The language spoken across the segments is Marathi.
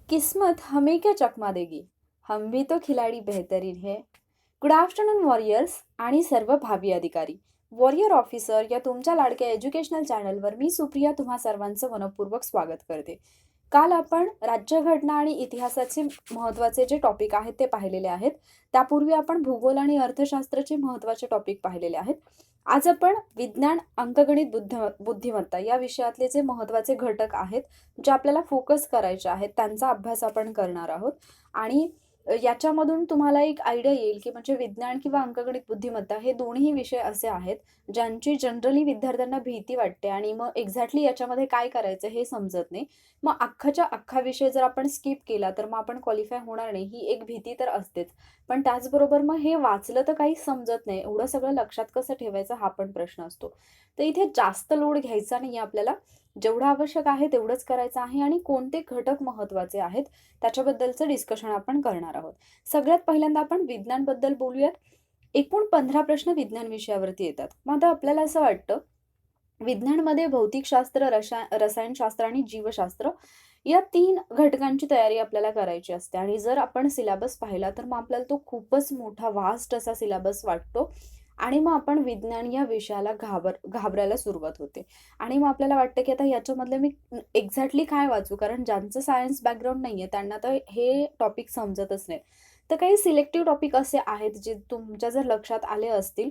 किस्मत हमें क्या चकमा देगी, हम भी तो खिलाडी बेहतरीन है. गुड आफ्टरनून वॉरियर्स आणि सर्व भावी अधिकारी. वॉरियर ऑफिसर या तुमच्या लाडक्या एज्युकेशनल चॅनलवर मी सुप्रिया तुम्हा सर्वांचं मनपूर्वक स्वागत करते. काल आपण राज्यघटना आणि इतिहासाचे महत्त्वाचे जे टॉपिक आहेत ते पाहिलेले आहेत. त्यापूर्वी आपण भूगोल आणि अर्थशास्त्राचे महत्त्वाचे टॉपिक पाहिलेले आहेत. आज आपण विज्ञान, अंकगणित, बुद्धिमत्ता या विषयातले जे महत्त्वाचे घटक आहेत, जे आपल्याला फोकस करायचे आहेत, त्यांचा अभ्यास आपण करणार आहोत. आणि याच्यामधून तुम्हाला एक आयडिया येईल, की म्हणजे विज्ञान किंवा अंकगणित, बुद्धिमत्ता हे दोन्ही विषय असे आहेत, ज्यांची जनरली विद्यार्थ्यांना भीती वाटते आणि मग एक्झॅक्टली याच्यामध्ये काय करायचं हे समजत नाही. मग अख्खाच्या अख्खा विषय जर आपण स्किप केला, तर मग आपण क्वालिफाय होणार नाही, ही एक भीती तर असतेच. पण त्याचबरोबर मग हे वाचलं तर काहीच समजत नाही. एवढं सगळं लक्षात कसं ठेवायचं हा पण प्रश्न असतो. तर इथे जास्त लोड घ्यायचा नाही आपल्याला. जेवढं आवश्यक आहे तेवढंच करायचं आहे आणि कोणते घटक महत्त्वाचे आहेत त्याच्याबद्दलचं डिस्कशन आपण करणार आहोत. सगळ्यात पहिल्यांदा आपण विज्ञानबद्दल बोलूयात. एकूण 15 प्रश्न विज्ञान विषयावरती येतात. मग आता आपल्याला असं वाटतं, विज्ञानमध्ये भौतिकशास्त्र, रसायनशास्त्र आणि जीवशास्त्र या 3 घटकांची तयारी आपल्याला करायची असते आणि जर आपण सिलेबस पाहिला तर मग आपल्याला तो खूपच मोठा वास्ट असा सिलेबस वाटतो आणि मग आपण विज्ञान या विषयाला घाबरायला सुरुवात होते आणि मग आपल्याला वाटतं की आता याच्यामधलं मी एक्झॅक्टली काय वाचू, कारण ज्यांचं सायन्स बॅकग्राऊंड नाहीये त्यांना तर हे टॉपिक समजतच नाही. तर काही सिलेक्टिव्ह टॉपिक असे आहेत जे तुमच्या जर लक्षात आले असतील,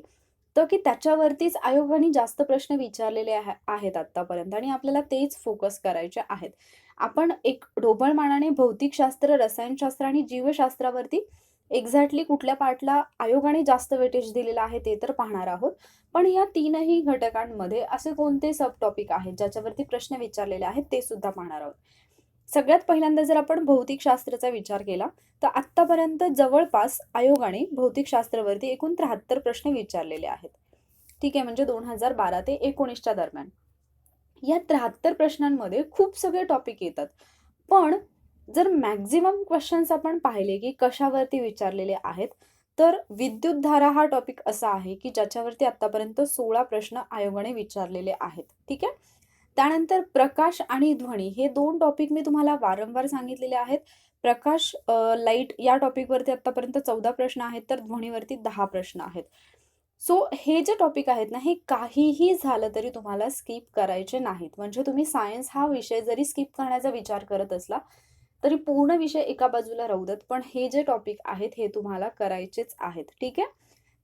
तर की त्याच्यावरतीच आयोगाने जास्त प्रश्न विचारलेले आहेत आत्तापर्यंत आणि आपल्याला तेच फोकस करायचे आहेत. आपण एक ढोबळमानाने भौतिकशास्त्र, रसायनशास्त्र आणि जीवशास्त्रावरती एक्झॅक्टली कुठल्या पार्टला आयोगाने जास्त वेटेज दिलेलं आहे ते तर पाहणार आहोत. पण या 3ही घटकांमध्ये असे कोणते सब टॉपिक आहेत ज्याच्यावरती प्रश्न विचारलेले आहेत ते सुद्धा पाहणार आहोत. सगळ्यात पहिल्यांदा जर आपण भौतिकशास्त्राचा विचार केला, तर आत्तापर्यंत जवळपास आयोगाने भौतिकशास्त्रावरती एकूण 73 प्रश्न विचारलेले आहेत. ठीक आहे, म्हणजे 2012 ते 19च्या दरम्यान. या 73 प्रश्नांमध्ये खूप सगळे टॉपिक येतात. पण जर मॅक्सिमम क्वेश्चन्स आपण पाहिले, की कशावरती विचारलेले आहेत, तर विद्युतधारा हा टॉपिक असा आहे, की ज्याच्यावरती आत्तापर्यंत 16 प्रश्न आयोगाने विचारलेले आहेत. ठीक आहे. त्यानंतर प्रकाश आणि ध्वनी हे 2 टॉपिक मी तुम्हाला वारंवार सांगितलेले आहेत. प्रकाश, लाईट या टॉपिकवरती आत्तापर्यंत 14 प्रश्न आहेत, तर ध्वनीवरती 10 प्रश्न आहेत. सो हे जे टॉपिक आहेत ना, हे काहीही झालं तरी तुम्हाला स्किप करायचे नाहीत. म्हणजे तुम्ही सायन्स हा विषय जरी स्किप करण्याचा विचार करत असला, तरी पूर्ण विषय एका बाजूला राहू देत. पण हे जे टॉपिक आहेत, हे तुम्हाला करायचेच आहेत. ठीक आहे?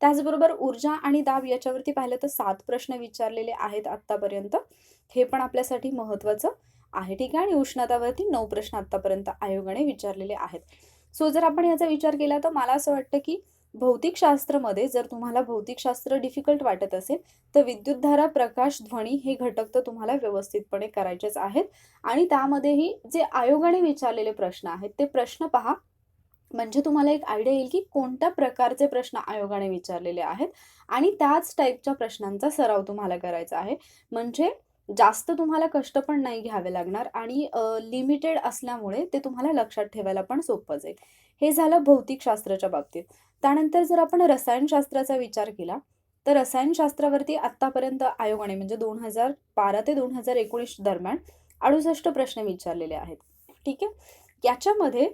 त्याचबरोबर ऊर्जा आणि दाब याच्यावरती पाहिलं तर 7 प्रश्न विचारलेले आहेत आत्तापर्यंत. हे पण आपल्यासाठी महत्त्वाचं आहे. ठीक आहे? आणि उष्णतावरती 9 प्रश्न आत्तापर्यंत आयोगाने विचारलेले आहेत. सो जर आपण याचा विचार केला तर मला असं वाटतं, की भौतिकशास्त्रामध्ये जर तुम्हाला भौतिकशास्त्र डिफिकल्ट वाटत असेल, तर विद्युतधारा, प्रकाश, ध्वनी हे घटक तर तुम्हाला व्यवस्थितपणे करायचेच आहेत. आणि त्यामध्येही जे आयोगाने विचारलेले प्रश्न आहेत, ते प्रश्न पहा. म्हणजे तुम्हाला एक आयडिया येईल, की कोणत्या प्रकारचे प्रश्न आयोगाने विचारलेले आहेत आणि त्याच टाईपच्या प्रश्नांचा सराव तुम्हाला करायचा आहे. म्हणजे जास्त तुम्हाला कष्ट पण नाही घ्यावे लागणार आणि लिमिटेड असल्यामुळे ते तुम्हाला लक्षात ठेवायला पण सोपं जाईल. हे झालं भौतिकशास्त्राच्या बाबतीत. त्यानंतर जर आपण रसायनशास्त्राचा विचार केला, तर रसायनशास्त्रावरती आत्तापर्यंत आयोगाने म्हणजे 2012 ते 2019 दरम्यान 68 प्रश्न विचारलेले आहेत. ठीक आहे. याच्यामध्ये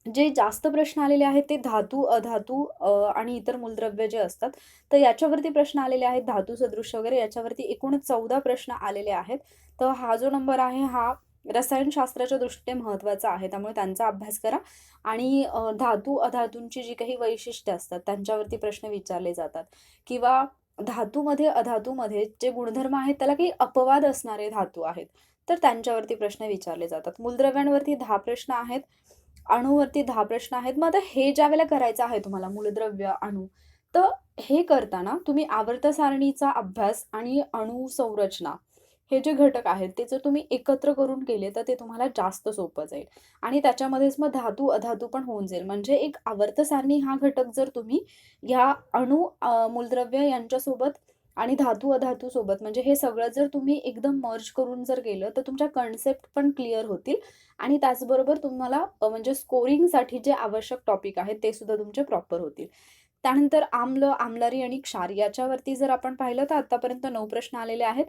जे जास्त प्रश्न आलेले आहेत ते धातू, अधातू आणि इतर मूलद्रव्य जे असतात, तर याच्यावरती प्रश्न आलेले आहेत. धातू सदृश्य वगैरे याच्यावरती एकूण 14 प्रश्न आलेले आहेत. तर हा जो नंबर आहे हा रसायनशास्त्राच्या दृष्टीने महत्त्वाचा आहे. त्यामुळे त्यांचा अभ्यास करा आणि धातू, अधातूंची जी काही वैशिष्ट्ये असतात त्यांच्यावरती प्रश्न विचारले जातात किंवा धातूमध्ये, अधातूमध्ये जे गुणधर्म आहेत त्याला काही अपवाद असणारे धातू आहेत, तर त्यांच्यावरती प्रश्न विचारले जातात. मूलद्रव्यांवरती 10 प्रश्न आहेत. अणूवरती 10 प्रश्न आहेत. मग आता हे ज्यावेळेला करायचं आहे तुम्हाला मूलद्रव्य, अणू, तर हे करताना तुम्ही आवर्त सारणीचा अभ्यास आणि अणू संरचना हे जे घटक आहेत ते जर तुम्ही एकत्र करून केले तर ते तुम्हाला जास्त सोपं जाईल आणि त्याच्यामध्येच मग धातू, अधातू पण होऊन जाईल. म्हणजे एक आवर्त सारणी हा घटक जर तुम्ही ह्या अणू, मूलद्रव्य यांच्यासोबत आणि धातू, अधातू सोबत म्हणजे हे सगळं जर तुम्ही एकदम मर्ज करून जर केलं तर तुमच्या कन्सेप्ट पण क्लिअर होतील आणि त्याचबरोबर तुम्हाला म्हणजे स्कोरिंगसाठी जे आवश्यक टॉपिक आहेत ते सुद्धा तुमचे प्रॉपर होतील. त्यानंतर आम्ल, आम्लारी आणि क्षार याच्यावरती जर आपण पाहिलं तर आतापर्यंत 9 प्रश्न आलेले आहेत.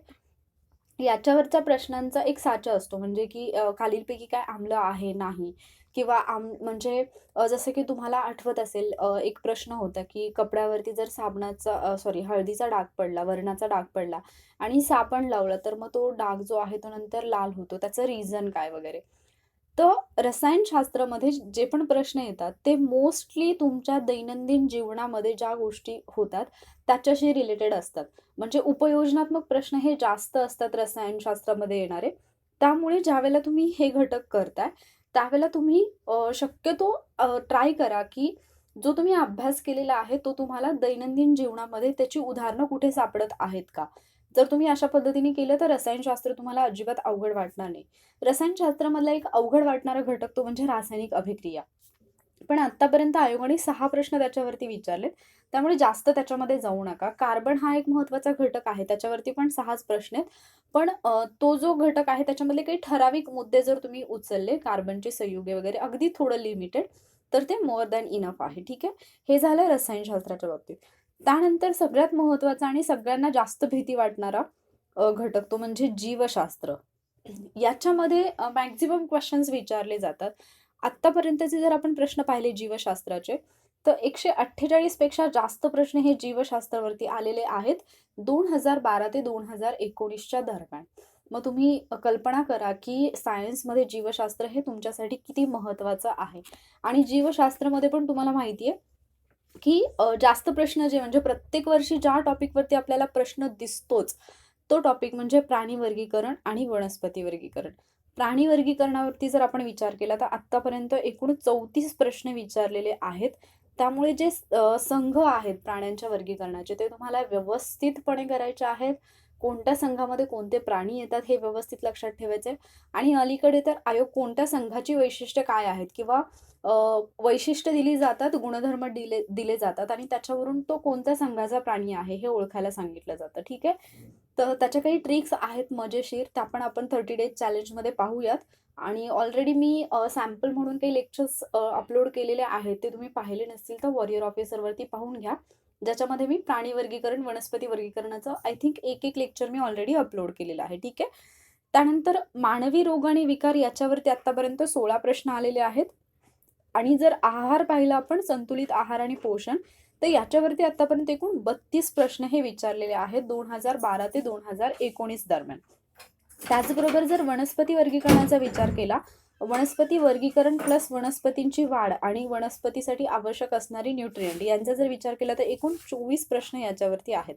याच्यावरच्या प्रश्नांचा एक साचा असतो, म्हणजे की खालीलपैकी काय आम्ल आहे, नाही, किंवा म्हणजे जसं की तुम्हाला आठवत असेल, एक प्रश्न होता की कपड्यावरती जर साबणाचा सॉरी हळदीचा डाग पडला, वरणाचा डाग पडला आणि साबण लावला, तर मग तो डाग जो आहे तो नंतर लाल होतो. त्याचं रिझन काय वगैरे. तर रसायनशास्त्रामध्ये जे पण प्रश्न येतात ते मोस्टली तुमच्या दैनंदिन जीवनामध्ये ज्या गोष्टी होतात त्याच्याशी रिलेटेड असतात. म्हणजे उपयोजनात्मक प्रश्न हे जास्त असतात रसायनशास्त्रामध्ये येणारे. त्यामुळे ज्यावेळेला तुम्ही हे घटक करताय, त्यावेळेला तुम्ही शक्यतो ट्राय करा, की जो तुम्ही अभ्यास केलेला आहे, तो तुम्हाला दैनंदिन जीवनामध्ये त्याची उदाहरणं कुठे सापडत आहेत का? जर तुम्ही अशा पद्धतीने केलं, तर रसायनशास्त्र तुम्हाला अजिबात अवघड वाटणार नाही. रसायनशास्त्रामधला एक अवघड रावणारा घटक तो म्हणजे रासायनिक अभिक्रिया. पण आत्तापर्यंत आयोगाने 6 प्रश्न त्याच्यावरती विचारलेत. त्यामुळे जास्त त्याच्यामध्ये जाऊ नका. कार्बन हा एक महत्त्वाचा घटक आहे. त्याच्यावरती पण 6च प्रश्न आहेत. पण तो जो घटक आहे त्याच्यामधले काही ठराविक मुद्दे जर तुम्ही उचलले, कार्बनचे संयुगे वगैरे अगदी थोडं लिमिटेड, तर ते मोर दॅन इनफ आहे. ठीक आहे. हे झालं रसायनशास्त्राच्या बाबतीत. त्यानंतर सगळ्यात महत्त्वाचा आणि सगळ्यांना जास्त भीती वाटणारा घटक तो म्हणजे जीवशास्त्र. याच्यामध्ये मॅक्सिमम क्वेशन्स विचारले जातात. आत्तापर्यंतचे जर आपण प्रश्न पाहिले जीवशास्त्राचे, तर 148 पेक्षा जास्त प्रश्न हे जीवशास्त्रावरती आलेले आहेत 2012 ते 2019च्या दरम्यान. मग तुम्ही कल्पना करा, की सायन्समध्ये जीवशास्त्र हे तुमच्यासाठी किती महत्त्वाचं आहे. आणि जीवशास्त्रामध्ये पण तुम्हाला माहिती आहे, की जास्त प्रश्न जे म्हणजे प्रत्येक वर्षी ज्या टॉपिकवरती आपल्याला प्रश्न दिसतोच, तो टॉपिक म्हणजे प्राणी वर्गीकरण आणि वनस्पती वर्गीकरण. प्राणी वर्गीकरणावरती जर आपण विचार केला, तर आत्तापर्यंत एकूण 34 प्रश्न विचारलेले आहेत. त्यामुळे जे संघ आहेत प्राण्यांच्या वर्गीकरणाचे, ते तुम्हाला व्यवस्थितपणे करायचे आहेत. कोणत्या संघामध्ये कोणते प्राणी येतात हे व्यवस्थित लक्षात ठेवायचे आणि अलीकडे तर आयोग कोणत्या संघाची वैशिष्ट्ये काय आहेत किंवा वैशिष्ट्य दिली जातात, गुणधर्म दिले दिले जातात आणि त्याच्यावरून तो कोणत्या संघाचा प्राणी आहे हे ओळखायला सांगितलं जातं. ठीक आहे. तर त्याच्या काही ट्रिक्स आहेत मजेशीर, त्या पण आपण 30 डेज चॅलेंजमध्ये पाहूयात. आणि ऑलरेडी मी सॅम्पल म्हणून काही लेक्चर्स अपलोड केलेले आहेत. ते तुम्ही पाहिले नसतील तर वॉरियर ऑफिसरवरती पाहून घ्या. ज्याच्यामध्ये मी प्राणी वर्गीकरण, वनस्पती वर्गीकरणाचं आय थिंक एक लेक्चर मी ऑलरेडी अपलोड केलेलं आहे. ठीक आहे. त्यानंतर मानवी रोग आणि विकार याच्यावरती आत्तापर्यंत 16 प्रश्न आलेले आहेत. आणि जर आहार पाहिला आपण, संतुलित आहार आणि पोषण, तर याच्यावरती आतापर्यंत एकूण 32 प्रश्न हे विचारलेले आहेत 2012 ते 2019 दरम्यान. त्याचबरोबर जर वनस्पती वर्गीकरणाचा विचार केला, वनस्पती वर्गीकरण प्लस वनस्पतींची वाढ आणि वनस्पतीसाठी आवश्यक असणारी न्यूट्रिएंट यांचा जर विचार केला, तर एकूण 24 प्रश्न याच्यावरती आहेत.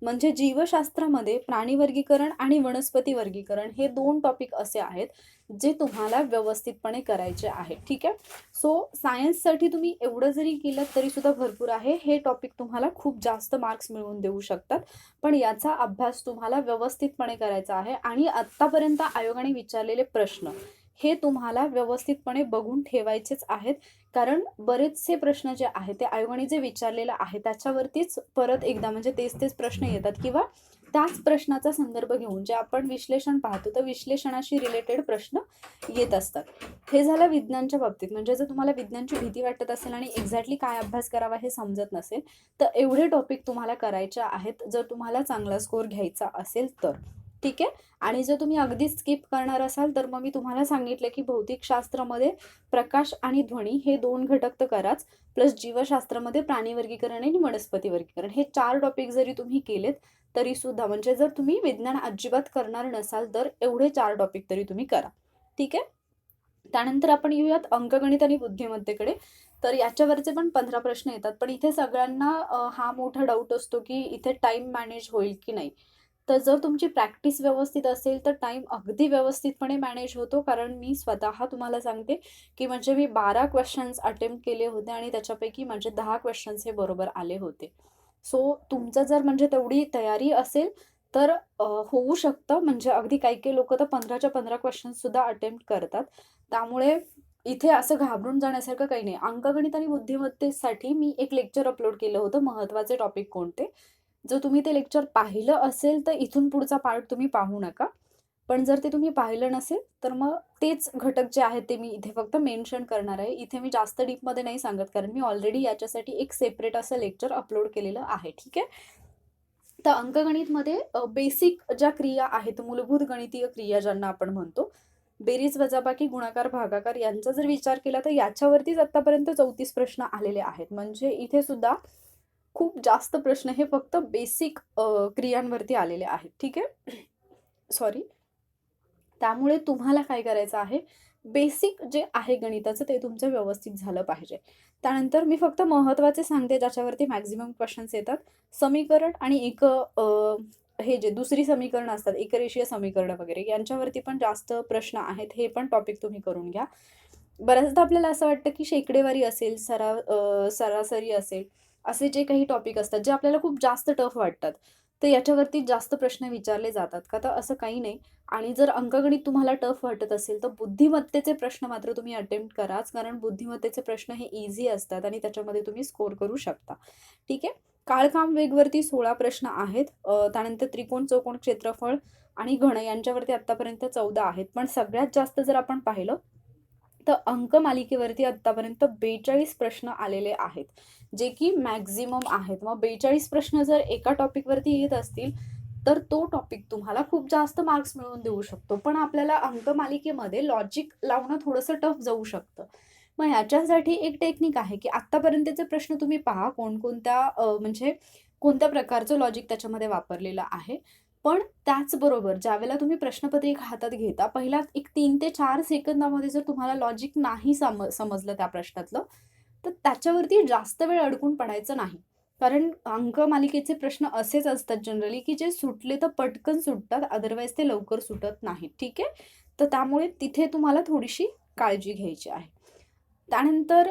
म्हणजे जीवशास्त्रामध्ये प्राणी वर्गीकरण आणि वनस्पती वर्गीकरण हे 2 टॉपिक असे आहेत जे तुम्हाला व्यवस्थितपणे करायचे आहे. ठीक आहे. सो सायन्ससाठी तुम्ही एवढं जरी केलं तरी सुद्धा भरपूर आहे. हे टॉपिक तुम्हाला खूप जास्त मार्क्स मिळवून देऊ शकतात. पण याचा अभ्यास तुम्हाला व्यवस्थितपणे करायचा आहे आणि आत्तापर्यंत आयोगाने विचारलेले प्रश्न हे तुम्हाला व्यवस्थितपणे बघून ठेवायचेच आहेत. कारण बरेचसे प्रश्न जे आहेत ते आयोगाने जे विचारलेलं आहे त्याच्यावरतीच परत एकदा म्हणजे तेच प्रश्न येतात किंवा त्याच प्रश्नाचा संदर्भ घेऊन जे आपण विश्लेषण पाहतो तर विश्लेषणाशी रिलेटेड प्रश्न येत असतात. हे झालं विज्ञानच्या बाबतीत. म्हणजे जर तुम्हाला विज्ञानची भीती वाटत असेल आणि एक्झॅक्टली काय अभ्यास करावा हे समजत नसेल, तर एवढे टॉपिक तुम्हाला करायचे आहेत जर तुम्हाला चांगला स्कोर घ्यायचा असेल तर. ठीक आहे. आणि जर तुम्ही अगदीच स्किप करणार असाल, तर मग मी तुम्हाला सांगितलं की भौतिकशास्त्रामध्ये प्रकाश आणि ध्वनी हे 2 घटक तर कराच, प्लस जीवशास्त्रामध्ये प्राणी वर्गीकरण आणि वनस्पती वर्गीकरण हे 4 टॉपिक जरी तुम्ही केलेत तरी सुद्धा, म्हणजे जर तुम्ही विज्ञान अजिबात करणार नसाल तर एवढे 4 टॉपिक तरी तुम्ही करा. ठीक आहे. त्यानंतर आपण येऊयात अंकगणित आणि बुद्धिमत्तेकडे. तर याच्यावरचे पण 15 प्रश्न येतात. पण इथे सगळ्यांना हा मोठा डाऊट असतो की इथे टाईम मॅनेज होईल की नाही. तर जर तुमची प्रॅक्टिस व्यवस्थित असेल तर टाईम अगदी व्यवस्थितपणे मॅनेज होतो. कारण मी स्वतः तुम्हाला सांगते की म्हणजे मी 12 क्वेश्चन्स अटेम्प्ट केले होते आणि त्याच्यापैकी माझे 10 क्वेश्चन्स हे बरोबर आले होते. सो तुमचं जर म्हणजे तेवढी तयारी असेल तर होऊ शकतं. म्हणजे अगदी काही लोकं तर 15च्या 15 क्वेश्चन्स सुद्धा अटेम्प्ट करतात. त्यामुळे इथे असं घाबरून जाण्यासारखं काही नाही. अंकगणित आणि बुद्धिमत्तेसाठी मी एक लेक्चर अपलोड केलं होतं, महत्त्वाचे टॉपिक कोणते. जर तुम्ही ते लेक्चर पाहिलं असेल तर इथून पुढचा पार्ट तुम्ही पाहू नका. पण जर ते तुम्ही पाहिलं नसेल तर मग तेच घटक जे आहेत ते मी इथे फक्त मेन्शन करणार आहे. इथे मी जास्त डीपमध्ये नाही सांगत कारण मी ऑलरेडी याच्यासाठी एक सेपरेट असं लेक्चर अपलोड केलेलं आहे. ठीक आहे. तर अंकगणितमध्ये बेसिक ज्या क्रिया आहेत, मूलभूत गणितीय क्रिया ज्यांना आपण म्हणतो, बेरीज, वजाबाकी, गुणाकार, भागाकार यांचा जर विचार केला तर याच्यावरतीच आतापर्यंत 34 प्रश्न आलेले आहेत. म्हणजे इथे सुद्धा खूप जास्त प्रश्न हे फक्त बेसिक क्रियांवरती आलेले आहेत. ठीक आहे. सॉरी. त्यामुळे तुम्हाला काय करायचं आहे, बेसिक जे आहे गणिताचं ते तुमचं व्यवस्थित झालं पाहिजे. त्यानंतर मी फक्त महत्त्वाचे सांगते ज्याच्यावरती मॅक्सिमम क्वेश्चन्स येतात. समीकरण आणि हे जे दुसरी समीकरणं असतात, एकरेषीय समीकरणं वगैरे यांच्यावरती पण जास्त प्रश्न आहेत. हे पण टॉपिक तुम्ही करून घ्या. बऱ्याचदा आपल्याला असं वाटतं की शेकडेवारी असेल, सरासरी असेल, असे जे काही टॉपिक असतात जे आपल्याला खूप जास्त टफ वाटतात, तर याच्यावरती जास्त प्रश्न विचारले जातात का? तर असं काही नाही. आणि जर अंकगणित तुम्हाला टफ वाटत असेल तर बुद्धिमत्तेचे प्रश्न मात्र तुम्ही अटेम्प्ट कराच, कारण बुद्धिमत्तेचे प्रश्न हे इझी असतात आणि त्याच्यामध्ये तुम्ही स्कोर करू शकता. ठीक आहे. काळकाम वेगवरती 16 प्रश्न आहेत. त्यानंतर त्रिकोण, चौकोन, क्षेत्रफळ आणि घन यांच्यावरती आत्तापर्यंत 14 आहेत. पण सगळ्यात जास्त जर आपण पाहिलं तर अंकमालिकेवरती आत्तापर्यंत 42 प्रश्न आलेले आहेत, जे की मॅक्झिमम आहेत. मग 42 प्रश्न जर एका टॉपिकवरती येत असतील तर तो टॉपिक तुम्हाला खूप जास्त मार्क्स मिळवून देऊ शकतो. पण आपल्याला अंकमालिकेमध्ये लॉजिक लावणं थोडंसं टफ जाऊ शकतं. मग ह्याच्यासाठी एक टेक्निक आहे, की आत्तापर्यंतचे प्रश्न तुम्ही पहा कोणकोणत्या म्हणजे कोणत्या प्रकारचं लॉजिक त्याच्यामध्ये वापरलेलं आहे. पण त्याचबरोबर ज्यावेळेला तुम्ही प्रश्नपत्रिका हातात घेता, पहिल्या एक 3 ते 4 सेकंदामध्ये जर तुम्हाला लॉजिक नाही समजलं त्या प्रश्नातलं, तर त्याच्यावरती जास्त वेळ अडकून पडायचं नाही. कारण अंकमालिकेचे प्रश्न असेच असतात जनरली, की जे सुटले तर पटकन सुटतात, अदरवाईज ते लवकर सुटत नाहीत. ठीक आहे. तर त्यामुळे तिथे तुम्हाला थोडीशी काळजी घ्यायची आहे. त्यानंतर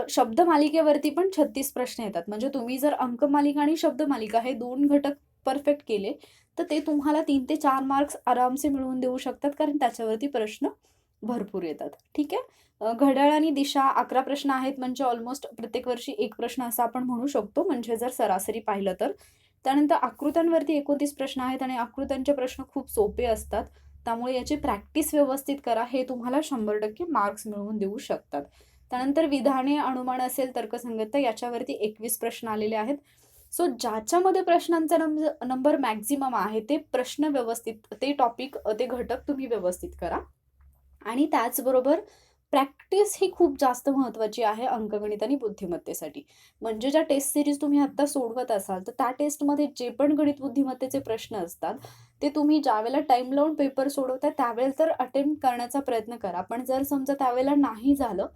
शब्दमालिकेवरती पण 36 प्रश्न येतात. म्हणजे तुम्ही जर अंकमालिका आणि शब्दमालिका हे 2 घटक परफेक्ट केले, तर ते तुम्हाला 3 ते 4 मार्क्स आरामसे मिळवून देऊ शकतात, कारण त्याच्यावरती प्रश्न भरपूर येतात. ठीक आहे. घड्याळ आणि दिशा 11 प्रश्न आहेत, म्हणजे ऑलमोस्ट प्रत्येक वर्षी 1 प्रश्न असा आपण म्हणू शकतो, म्हणजे जर सरासरी पाहिलं तर. त्यानंतर आकृत्यांवरती 29 प्रश्न आहेत आणि आकृत्यांचे प्रश्न खूप सोपे असतात. त्यामुळे याची प्रॅक्टिस व्यवस्थित करा. हे तुम्हाला 100% मार्क्स मिळवून देऊ शकतात. त्यानंतर विधाने, अनुमान असेल, तर्कसंगतता याच्यावरती 21 प्रश्न आलेले आहेत. सो ज्याच्यामध्ये प्रश्नांचा नंबर मॅक्सिमम आहे ते प्रश्न व्यवस्थित, ते टॉपिक, ते घटक तुम्ही व्यवस्थित करा. आणि त्याचबरोबर प्रॅक्टिस ही खूप जास्त महत्त्वाची आहे अंकगणित आणि बुद्धिमत्तेसाठी. म्हणजे ज्या टेस्ट सीरीज तुम्ही आत्ता सोडवत असाल, तर त्या टेस्टमध्ये जे पण गणित बुद्धिमत्तेचे प्रश्न असतात, ते तुम्ही ज्यावेळेला टाईम लावून पेपर सोडवता त्यावेळेला तर अटेम्प्ट करण्याचा प्रयत्न करा. पण जर समजा त्यावेळेला नाही झालं,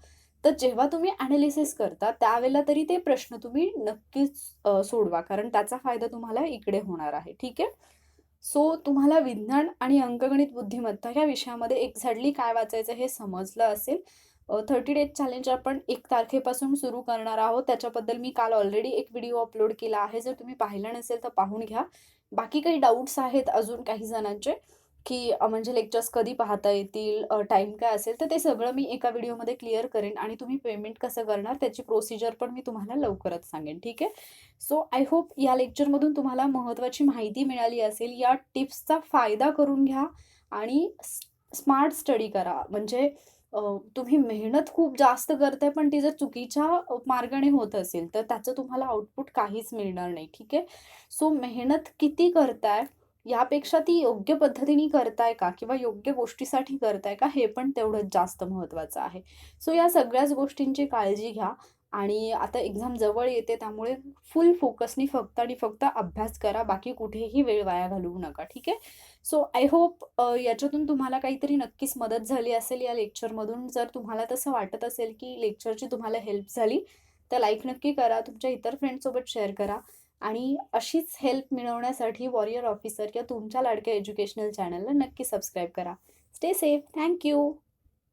तर जेव्हा तुम्ही ॲनालिसिस करता त्यावेळेला तरी ते प्रश्न तुम्ही नक्कीच सोडवा, कारण त्याचा फायदा तुम्हाला इकडे होणार आहे. ठीक आहे. सो तुम्हाला विज्ञान आणि अंकगणित बुद्धिमत्ता या विषयामध्ये एक्झॅक्टली काय वाचायचं हे समजलं असेल. 30 डेज चॅलेंज आपण 1 तारखेपासून सुरू करणार आहोत. त्याच्याबद्दल मी काल ऑलरेडी एक व्हिडिओ अपलोड केला आहे. जर तुम्ही पाहिला नसेल तर पाहून घ्या. बाकी काही डाऊट्स आहेत अजून काही जणांचे, की म्हणजे लेक्चर्स कधी पाहता येतील, टाईम काय असेल, तर ते सगळं मी एका व्हिडिओमध्ये क्लिअर करेन आणि तुम्ही पेमेंट कसं करणार त्याची प्रोसिजर पण मी तुम्हाला लवकरच सांगेन. ठीक आहे. सो आय होप या लेक्चरमधून तुम्हाला महत्त्वाची माहिती मिळाली असेल. या टिप्सचा फायदा करून घ्या आणि स्मार्ट स्टडी करा. म्हणजे तुम्ही मेहनत खूप जास्त करताय, पण ती जर चुकीच्या मार्गाने होत असेल, तर त्याचं तुम्हाला आउटपुट काहीच मिळणार नाही. ठीक आहे. सो मेहनत किती करताय, यापेक्षा ती योग्य पद्धतीने करताय का किंवा योग्य गोष्टीसाठी करताय का, हे पण तेवढंच जास्त महत्त्वाचं आहे. सो या सगळ्याच गोष्टींची काळजी घ्या. आणि आता एक्झाम जवळ येते, त्यामुळे फुल फोकसनी फक्त आणि फक्त अभ्यास करा. बाकी कुठेही वेळ वाया घालवू नका. ठीक आहे. सो आय होप याच्यातून तुम्हाला काहीतरी नक्कीच मदत झाली असेल या लेक्चरमधून. जर तुम्हाला तसं वाटत असेल की लेक्चरची तुम्हाला हेल्प झाली, तर लाईक नक्की करा. तुमच्या इतर फ्रेंड्ससोबत शेअर करा. आणि अशीच हेल्प मिळवण्यासाठी वॉरियर ऑफिसर या तुमच्या लाडक्या एज्युकेशनल चॅनलला नक्की सबस्क्राईब करा. Stay safe. Thank you.